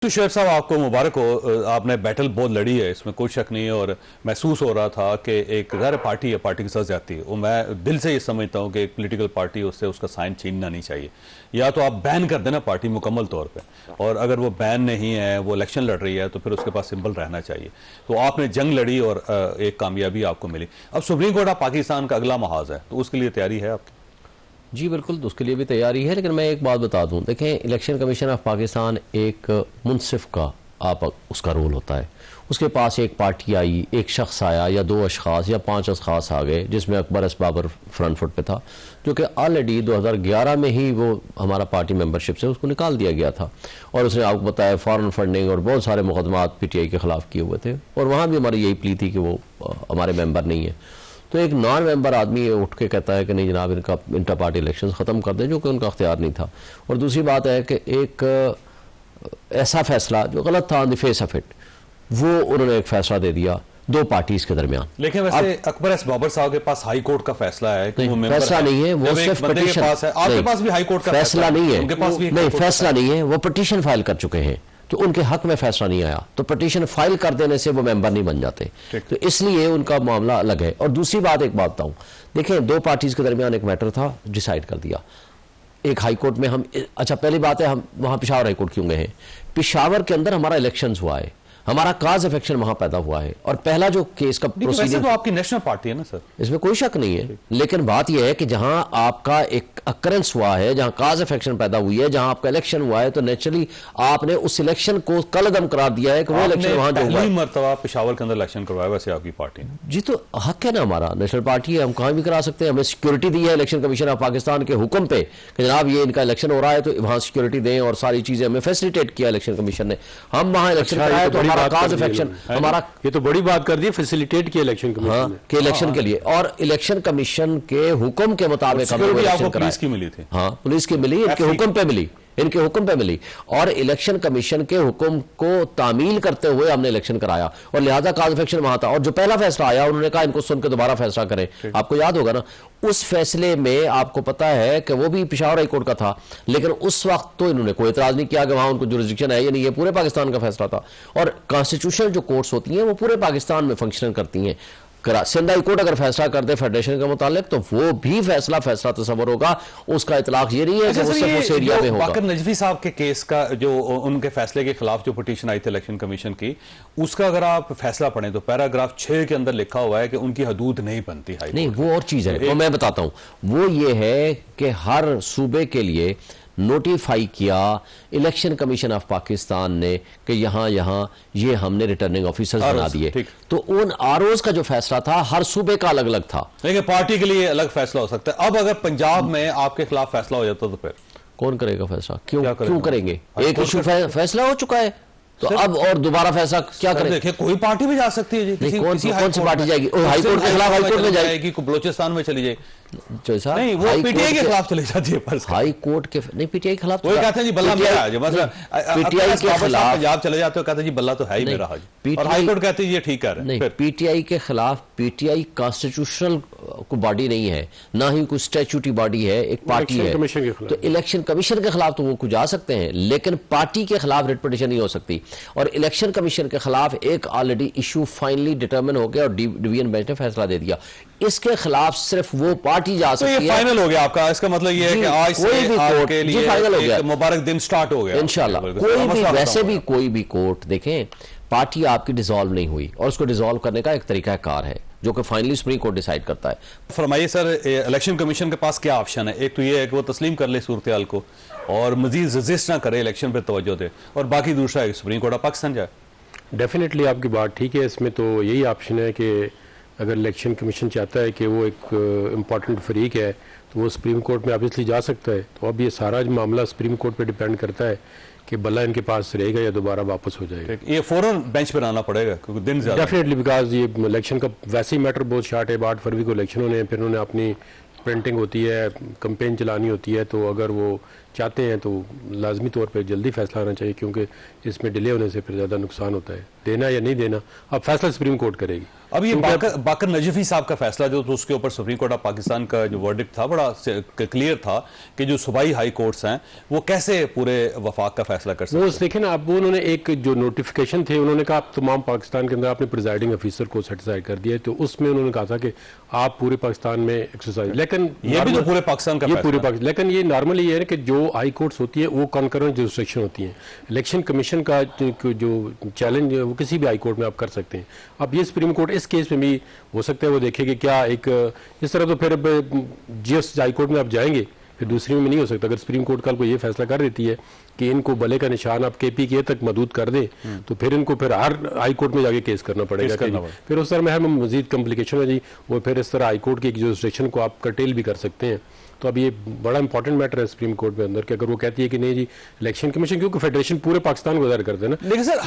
तो शेर साहब आपको मुबारक हो, आपने बैटल बहुत लड़ी है, इसमें कोई शक नहीं है। और महसूस हो रहा था कि एक गैर पार्टी है, पार्टी के साथ जाती है, और मैं दिल से ये समझता हूँ कि एक पॉलिटिकल पार्टी उससे उसका साइन छीनना नहीं चाहिए। या तो आप बैन कर देना पार्टी मुकम्मल तौर पे, और अगर वो बैन नहीं है, वो इलेक्शन लड़ रही है, तो फिर उसके पास सिंबल रहना चाहिए। तो आपने जंग लड़ी और एक कामयाबी आपको मिली। अब सुप्रीम कोर्ट ऑफ पाकिस्तान का अगला महाज है, तो उसके लिए तैयारी है आपकी? जी बिल्कुल, तो उसके लिए भी तैयारी है। लेकिन मैं एक बात बता दूं, देखें, इलेक्शन कमीशन ऑफ पाकिस्तान एक मुनसिफ का आप उसका रोल होता है। उसके पास एक पार्टी आई, एक शख्स आया, या दो अशखास या पांच अशखास आ गए, जिसमें अकबर असबाबर फ्रंट फुट पे था, जो कि ऑलरेडी 2011 में ही वो हमारा पार्टी मेंबरशिप से उसको निकाल दिया गया था। और उसने आपको बताया फॉरेन फंडिंग और बहुत सारे मुकदमात पीटीआई के खिलाफ किए हुए थे, और वहाँ भी हमारी यही प्ली थी कि वो हमारे मेंबर नहीं है। तो एक नॉन मेंबर आदमी उठ के कहता है कि नहीं जनाब, इनका इंटर पार्टी इलेक्शंस ख़त्म कर दें, जो कि उनका अख्तियार नहीं था। और दूसरी बात है कि एक ऐसा फैसला जो गलत था on the face of it, वो उन्होंने एक फैसला दे दिया दो पार्टीज के दरमियान। लेकिन वैसे अकबर बाबर साहब के पास हाई कोर्ट का फैसला है कि वो फैसला नहीं है, वो सिर्फ पिटीशन। आपके पास भी हाई कोर्ट का फैसला नहीं है, उनके पास भी नहीं फैसला नहीं है, वो पिटीशन फाइल कर चुके हैं, तो उनके हक में फैसला नहीं आया, तो पिटीशन फाइल कर देने से वो मेंबर नहीं बन जाते, तो इसलिए उनका मामला अलग है। और दूसरी बात एक बात बताऊं, देखें, दो पार्टीज के दरमियान एक मैटर था, डिसाइड कर दिया एक हाई कोर्ट में। हम अच्छा, पहली बात है, हम वहां पेशावर हाई कोर्ट क्यों गए हैं? पेशावर के अंदर हमारा इलेक्शन हुआ है, हमारा काज अफेक्शन वहां पैदा हुआ है, और पहला जो केस का प्रोसीजर, तो आपकी नेशनल पार्टी है ना सर, इसमें कोई शक नहीं है। लेकिन बात यह है कि जहां आपका एक अकरेंस हुआ है, जहां काज अफेक्शन पैदा हुई है, जहां आपका इलेक्शन हुआ है, तो नेचुरली आपने उस इलेक्शन को कलअदम करार दिया है कि वो इलेक्शन वहां जो हुआ है। मरतबा पेशावर के अंदर इलेक्शन करवाया वैसे आपकी पार्टी ने। जी, तो हक है ना, हमारा नेशनल पार्टी है, हम कहां भी करा सकते हैं। हमें सिक्योरिटी दी है इलेक्शन कमीशन ऑफ पाकिस्तान के हुक्म पे कि जनाब ये इनका इलेक्शन हो रहा है, तो वहां सिक्योरिटी दें, और सारी चीजें हमें फैसिलिटेट किया इलेक्शन कमीशन ने। हम वहां इलेक्शन कराए तो हमारा काज अफेक्शन, हमारा ये तो बड़ी बात कर दी, फैसिलिटेट किया इलेक्शन कमीशन के इलेक्शन के लिए, और इलेक्शन कमीशन के हुक्म के मुताबिक पुलिस की मिली थी। हाँ, पुलिस की मिली, इनके हुक्म पे मिली, इनके हुक्म पे मिली, और इलेक्शन कमीशन के हुक्म को तामील करते हुए हमने इलेक्शन कराया, और लिहाजा काज अफेक्शन वहां था। और जो पहला फैसला आया, उन्होंने कहा इनको सुन के दोबारा फैसला करें। आपको याद होगा ना, उस फैसले में आपको पता है कि वो भी पेशावर हाई कोर्ट का था, लेकिन उस वक्त तो इन्होंने कोई एतराज नहीं किया कि वहां उनको जुरिस्डिक्शन है या नहीं, ये पूरे पाकिस्तान का फैसला था। और कॉन्स्टिट्यूशनल जो कोर्ट्स होती हैं वो पूरे पाकिस्तान में फंक्शन करती हैं। सिंध हाई कोर्ट अगर फैसला कर दे फेडरेशन के मुतालिक, तो वो भी फैसला तस्वर होगा, उसका इतलाक ये नहीं है कि वो सिर्फ उस एरिया में होगा। बाकर नजफी साहब के केस का जो उनके फैसले के खिलाफ जो पिटीशन आई थी इलेक्शन कमीशन की, उसका अगर आप फैसला पढ़ें तो पैराग्राफ 6 के अंदर लिखा हुआ है कि उनकी हदूद नहीं बनती। नहीं, वो और चीज है, तो मैं बताता हूं, वो ये है कि हर सूबे के लिए नोटिफाई किया इलेक्शन कमीशन ऑफ पाकिस्तान ने कि यहां ये हमने रिटर्निंग ऑफिसर्स बना दिए, तो उन आरओज का जो फैसला था हर सूबे का अलग अलग था। लेकिन पार्टी के लिए अलग फैसला हो सकता है। अब अगर पंजाब में आपके खिलाफ फैसला हो जाता तो फिर कौन करेगा फैसला? क्यों करेंगे? एक इशू फैसला हो चुका है, तो अब और दोबारा फैसला क्या करें? देखिए, कोई पार्टी भी जा सकती है जी। कौन सी पार्टी जाएगी? हाई कोर्ट के खिलाफ हाई कोर्ट में जाएगी, बलोचिस्तान में चली जाएगी, नहीं वो पीटीआई के खिलाफ चली जाती है। हाई कोर्ट के नहीं, पीटीआई के खिलाफ वही कहते हैं जी बल्ला मेरा है, मतलब पीटीआई के खिलाफ पंजाब चले जाते हो, कहते हैं जी बल्ला तो है ही मेरा, और हाई कोर्ट कहते हैं ये ठीक है। नहीं, पीटीआई के खिलाफ, पीटीआई कॉन्स्टिट्यूशनल को बॉडी नहीं है, ना ही कोई स्टैट्यूटरी बॉडी है, एक पार्टी है। तो इलेक्शन कमीशन के खिलाफ तो वो जा सकते हैं, लेकिन पार्टी के खिलाफ रिट पिटीशन नहीं हो सकती। और इलेक्शन कमीशन के खिलाफ एक ऑलरेडी इशू फाइनली डिटरमिन हो गया और डिवीजन बेंच ने फैसला दे दिया, इसके खिलाफ सिर्फ वो पार्टी जा सकती है। तो ये फाइनल हो गया आपका, इसका मतलब ये है कि आज से आपके लिए फाइनल हो गया, मुबारक दिन स्टार्ट हो गया इंशाल्लाह। कोई भी, वैसे भी कोई भी कोर्ट देखें, पार्टी आपकी डिसॉल्व नहीं हुई, और उसको डिसॉल्व करने का एक तरीका कार है जो कि फाइनली सुप्रीम कोर्ट डिसाइड करता है। फरमाइए सर, इलेक्शन कमीशन के पास क्या ऑप्शन है? एक तो ये है कि वो तस्लीम कर ले सूरत हाल को और मजीद रजिस्ट ना करे, इलेक्शन पर तवज्जो दे, और बाकी दूसरा है सुप्रीम कोर्ट ऑफ पाकिस्तान जाए। डेफिनेटली आपकी बात ठीक है, इसमें तो यही ऑप्शन है कि अगर इलेक्शन कमीशन चाहता है कि वो एक इम्पॉर्टेंट फरीक है, तो वो सुप्रीम कोर्ट में ऑब्वियसली जा सकता है। तो अब ये सारा मामला सुप्रीम कोर्ट पे डिपेंड करता है कि बल्ला इनके पास रहेगा या दोबारा वापस हो जाएगा। ये फौरन बेंच पर आना पड़ेगा क्योंकि दिन ज़्यादा, डेफिनेटली, बिकॉज ये इलेक्शन का वैसे ही मैटर बहुत शार्ट है। 8 फरवरी को इलेक्शन होने हैं, फिर उन्होंने अपनी प्रिंटिंग होती है, कंपेन चलानी होती है, तो अगर वो चाहते हैं तो लाजमी तौर पर जल्दी फैसला आना चाहिए, क्योंकि इसमें डिले होने से फिर ज़्यादा नुकसान होता है। देना या नहीं देना अब फैसला सुप्रीम कोर्ट करेगी। अब ये बाकर नजफी साहब का फैसला जो तो उसके ऊपर सुप्रीम कोर्ट ऑफ पाकिस्तान का जो वर्डिक्ट था बड़ा क्लियर था कि जो सूबाई हाई कोर्ट्स हैं वो कैसे पूरे वफाक का फैसला कर सकते हैं। वो देखें ना, अब उन्होंने एक जो नोटिफिकेशन थे उन्होंने कहा आप तमाम पाकिस्तान के अंदर आपने प्रिजाइडिंग ऑफिसर को सेटिस्फाई कर दिया है, तो उसमें उन्होंने कहा था कि आप पूरे पाकिस्तान में एक्सरसाइज, लेकिन ये भी तो पूरे पाकिस्तान का ये पूरे पाकिस्तान, लेकिन ये नॉर्मली ये है कि जो हाई कोर्ट्स होती है वो कॉन्करेंट जुरिस्डिक्शन होती है। इलेक्शन कमीशन का जो चैलेंज है वो किसी भी हाई कोर्ट में आप कर सकते हैं। अब ये सुप्रीम कोर्ट इस केस में भी हो सकता है वो देखे कि क्या एक इस तरह, तो फिर जिस हाई कोर्ट में आप जाएंगे फिर दूसरी में नहीं हो सकता। अगर सुप्रीम कोर्ट कल को ये फैसला कर देती है कि इनको भले का निशान आप KPK तक महदूद कर दें, तो फिर इनको फिर हर हाई कोर्ट में जाके केस करना पड़ेगा। फिर उस तरह में मजीद कॉम्प्लिकेशन है जी, वो फिर इस तरह हाई कोर्ट की जुरिस्डिक्शन को आप कर्टेल भी कर सकते हैं। तो अब ये बड़ा इंपॉर्टेंट मैटर है सुप्रीम कोर्ट में अंदर कि अगर वो कहती है कि नहीं जी इलेक्शन कमीशन, क्योंकि फेडरेशन पूरे पाकिस्तान को दायर करते हैं ना। लेकिन सर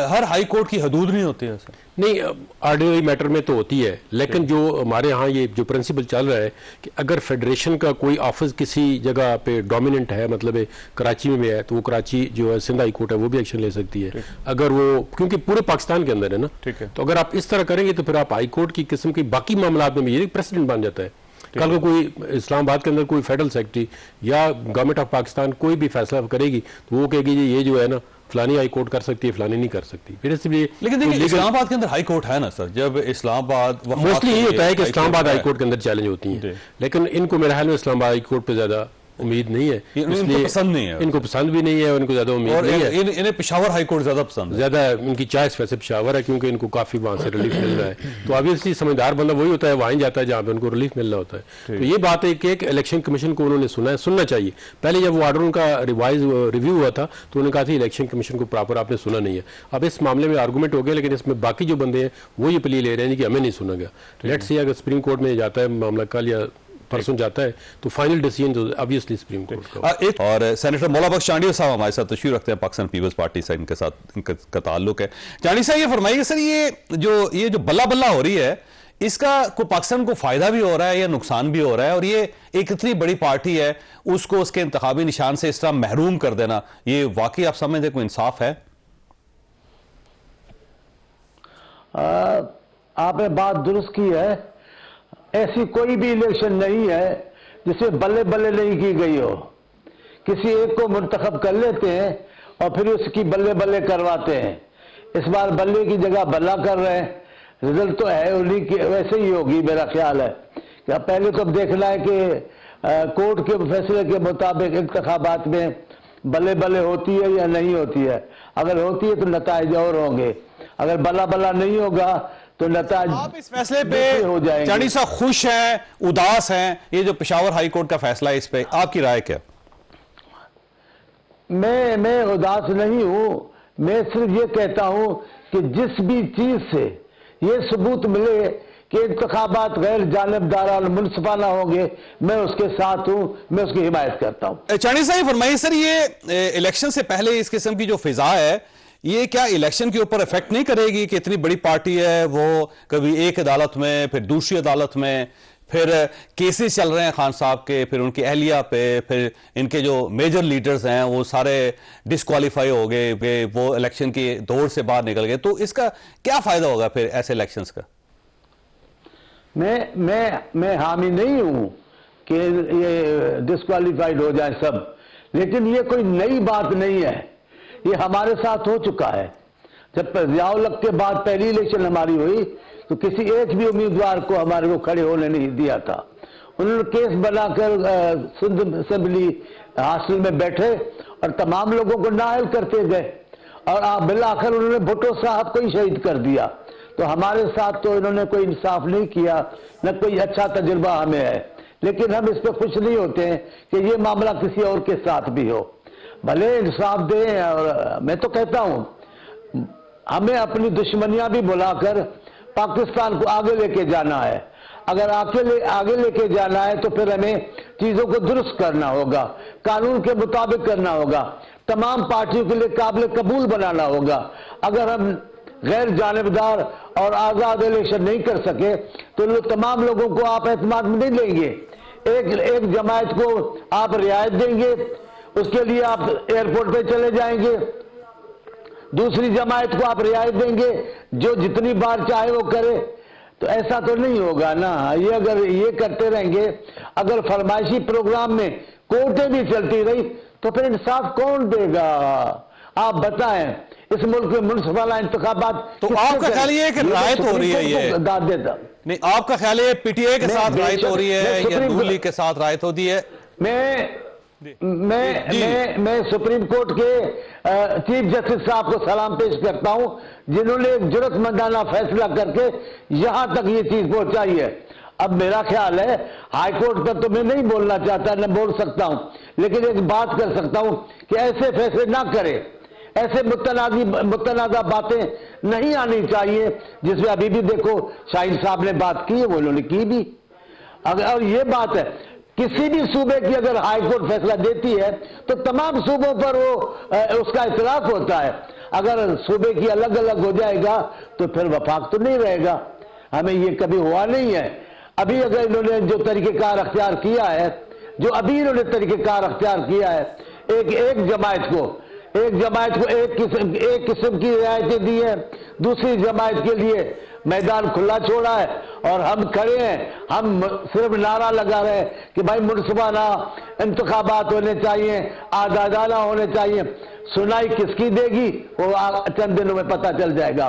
हर हाई कोर्ट की हदूद नहीं होती है सर। नहीं, ऑर्डिनरी मैटर में तो होती है, लेकिन जो हमारे यहाँ ये जो प्रिंसिपल चल रहा है कि अगर फेडरेशन का कोई ऑफिस किसी जगह पे डोमिनेंट है, मतलब कराची में है, तो वो कराची जो है सिंध हाई कोर्ट है वो भी एक्शन ले सकती है अगर वो, क्योंकि पूरे पाकिस्तान के अंदर है ना। तो अगर आप इस तरह करेंगे तो फिर आप हाई कोर्ट की किस्म की बाकी मामला में भी ये प्रेसिडेंट बन जाता है। कल को कोई इस्लामाबाद के अंदर कोई फेडरल सेक्रेटरी या गवर्नमेंट ऑफ पाकिस्तान कोई भी फैसला करेगी तो वो कहेगी जी ये जो है ना फलानी हाई कोर्ट कर सकती है, फलानी नहीं कर सकती। फिर इसलिए लेकिन देखिए इस्लामाबाद के अंदर हाई कोर्ट है ना सर, जब इस्लामाबाद मोस्टली यही होता है कि इस्लामाबाद हाई कोर्ट के अंदर चैलेंज होती है, लेकिन इनको मेरे ख्याल में इस्लामाबाद हाई कोर्ट पे ज्यादा उम्मीद नहीं है, इनको पसंद नहीं है, इनको पसंद भी नहीं है और इनको ज्यादा उम्मीद नहीं है। इन्हें पेशावर हाई कोर्ट ज्यादा पसंद है, ज्यादा इनकी चॉइस वैसे पेशावर है क्योंकि इनको काफी वहां से रिलीफ मिल रहा है। तो ऑब्वियसली समझदार बंदा वही होता है वहीं जाता है जहां पे उनको रिलीफ मिल रहा होता है। तो ये बात है कि एक इलेक्शन कमीशन को उन्होंने सुनना चाहिए। पहले जब वो ऑर्डर उनका रिव्यू हुआ था तो उन्होंने कहा था इलेक्शन कमीशन को प्रॉपर आपने सुना नहीं है। अब इस मामले में आर्गूमेंट हो गया, लेकिन इसमें बाकी जो बंदे हैं वो ये प्ली ले रहे हैं कि हमें नहीं सुना गया। लेट्स सी अगर सुप्रीम कोर्ट में जाता है मामला कल या परसों जाता है तो फाइनल डिसीजन तो ऑब्वियसली सुप्रीम कोर्ट का। एक और सेनेटर मौला बख्श चांडिया साहब हमारे साथ तशरीफ रखते हैं, पाकिस्तान पीपल्स पार्टी से इनके साथ इनका ताल्लुक है। चांडिया साहब ये फरमाइए सर, ये जो बल्ला बल्ला हो रही है इसका को पाकिस्तान को फायदा भी हो रहा है या नुकसान भी हो रहा है, और ये एक इतनी बड़ी पार्टी है उसको उसके इंतखाबी निशान से इस तरह महरूम कर देना, ये वाकई आप समझते कोई इंसाफ है? आपने बात दुरुस्त की है। ऐसी कोई भी इलेक्शन नहीं है जिसमें बल्ले बल्ले नहीं की गई हो। किसी एक को मुंतखब कर लेते हैं और फिर उसकी बल्ले बल्ले करवाते हैं। इस बार बल्ले की जगह बल्ला कर रहे हैं, रिजल्ट तो है उन्हीं की वैसे ही होगी मेरा ख्याल है। क्या पहले तो देखना है कि कोर्ट के फैसले के मुताबिक इंतखाबात में बल्ले बल्ले होती है या नहीं होती है। अगर होती है तो नताइज और होंगे, अगर बल्ला बल्ला नहीं होगा तो नताइज। आप इस फैसले पे चांडिया साहब खुश हैं, उदास हैं? ये जो पेशावर हाई कोर्ट का फैसला है इस पे आपकी राय क्या? मैं उदास नहीं हूं, मैं सिर्फ ये कहता हूं कि जिस भी चीज से ये सबूत मिले कि इंतखाबात गैर जानिबदार और मुनसिफाना होंगे, मैं उसके साथ हूं, मैं उसकी हिमायत करता हूं। चांडिया साहब फरमाइए सर, ये इलेक्शन से पहले इस किस्म की जो फिजा है ये क्या इलेक्शन के ऊपर इफेक्ट नहीं करेगी कि इतनी बड़ी पार्टी है वो कभी एक अदालत में फिर दूसरी अदालत में, फिर केसेस चल रहे हैं खान साहब के, फिर उनकी अहलिया पे, फिर इनके जो मेजर लीडर्स हैं वो सारे डिस्क्वालीफाई हो गए, वो इलेक्शन की दौड़ से बाहर निकल गए, तो इसका क्या फायदा होगा फिर ऐसे इलेक्शंस का? मैं हामी नहीं हूं कि ये डिस्क्वालीफाइड हो जाए सब, लेकिन ये कोई नई बात नहीं है, ये हमारे साथ हो चुका है। जब ज़ियाउल-हक के बाद पहली इलेक्शन हमारी हुई तो किसी एक भी उम्मीदवार को हमारे को खड़े होने नहीं दिया था। उन्होंने केस बनाकर सिंध असेंबली हाउस में बैठे और तमाम लोगों को नाअहल करते गए और बिलाखिर उन्होंने भुट्टो साहब को ही शहीद कर दिया। तो हमारे साथ तो इन्होंने कोई इंसाफ नहीं किया, न कोई अच्छा तजुर्बा हमें है, लेकिन हम इस पर खुश नहीं होते हैं कि ये मामला किसी और के साथ भी हो। भले इंसाफ दें, और मैं तो कहता हूं हमें अपनी दुश्मनियां भी बुलाकर पाकिस्तान को आगे लेके जाना है। अगर आगे लेके जाना है तो फिर हमें चीजों को दुरुस्त करना होगा, कानून के मुताबिक करना होगा, तमाम पार्टियों के लिए काबिल कबूल बनाना होगा। अगर हम गैर जानिबदार और आजाद इलेक्शन नहीं कर सके तो तमाम लोगों को आप एतमाद में नहीं लेंगे। एक जमात को आप रियायत देंगे, उसके लिए आप एयरपोर्ट पे चले जाएंगे। दूसरी जमात को आप रियायत देंगे, जो जितनी बार चाहे वो करे। तो ऐसा तो नहीं होगा ना। ये अगर ये करते रहेंगे, अगर फरमाइशी प्रोग्राम में कोर्टें भी चलती रही तो फिर इंसाफ कौन देगा? आप बताएं, इस मुल्क में मुन्सिपल इंतखाबात तो आपका ख्याल ये है कि रायत हो रही है ये दाद देता नहीं, आपका ख्याल है पीटीआई के साथ रायत हो रही है या सुप्रीम नून लीग के साथ रायत होती है? मैं सुप्रीम कोर्ट के चीफ जस्टिस साहब को सलाम पेश करता हूं, जिन्होंने एक जुर्रतमंदाना फैसला करके यहां तक ये चीज पहुंचाई है। अब मेरा ख्याल है हाई कोर्ट पर तो मैं नहीं बोलना चाहता, न बोल सकता हूं, लेकिन एक बात कर सकता हूं कि ऐसे फैसले ना करें, ऐसे मुतनाज़ा बातें नहीं आनी चाहिए, जिसमें अभी भी देखो शाहीन साहब ने बात की है, वो उन्होंने की भी। अगर और ये बात है, किसी भी सूबे की अगर हाई कोर्ट फैसला देती है तो तमाम सूबों पर वो उसका इतलाफ होता है। अगर सूबे की अलग अलग हो जाएगा तो फिर वफाक तो नहीं रहेगा। हमें ये कभी हुआ नहीं है। अभी अगर इन्होंने जो तरीक़ेकार अख्तियार किया है, जो अभी इन्होंने तरीक़ेकार अख्तियार किया है, एक जमात को एक किस्म की रियायतें दी है, दूसरी जमात के लिए मैदान खुला छोड़ा है, और हम खड़े हैं, हम सिर्फ नारा लगा रहे हैं कि भाई मुनसिफाना इंतखाबात होने चाहिए, आज़ादाना होने चाहिए। सुनाई किसकी देगी वो चंद दिनों में पता चल जाएगा।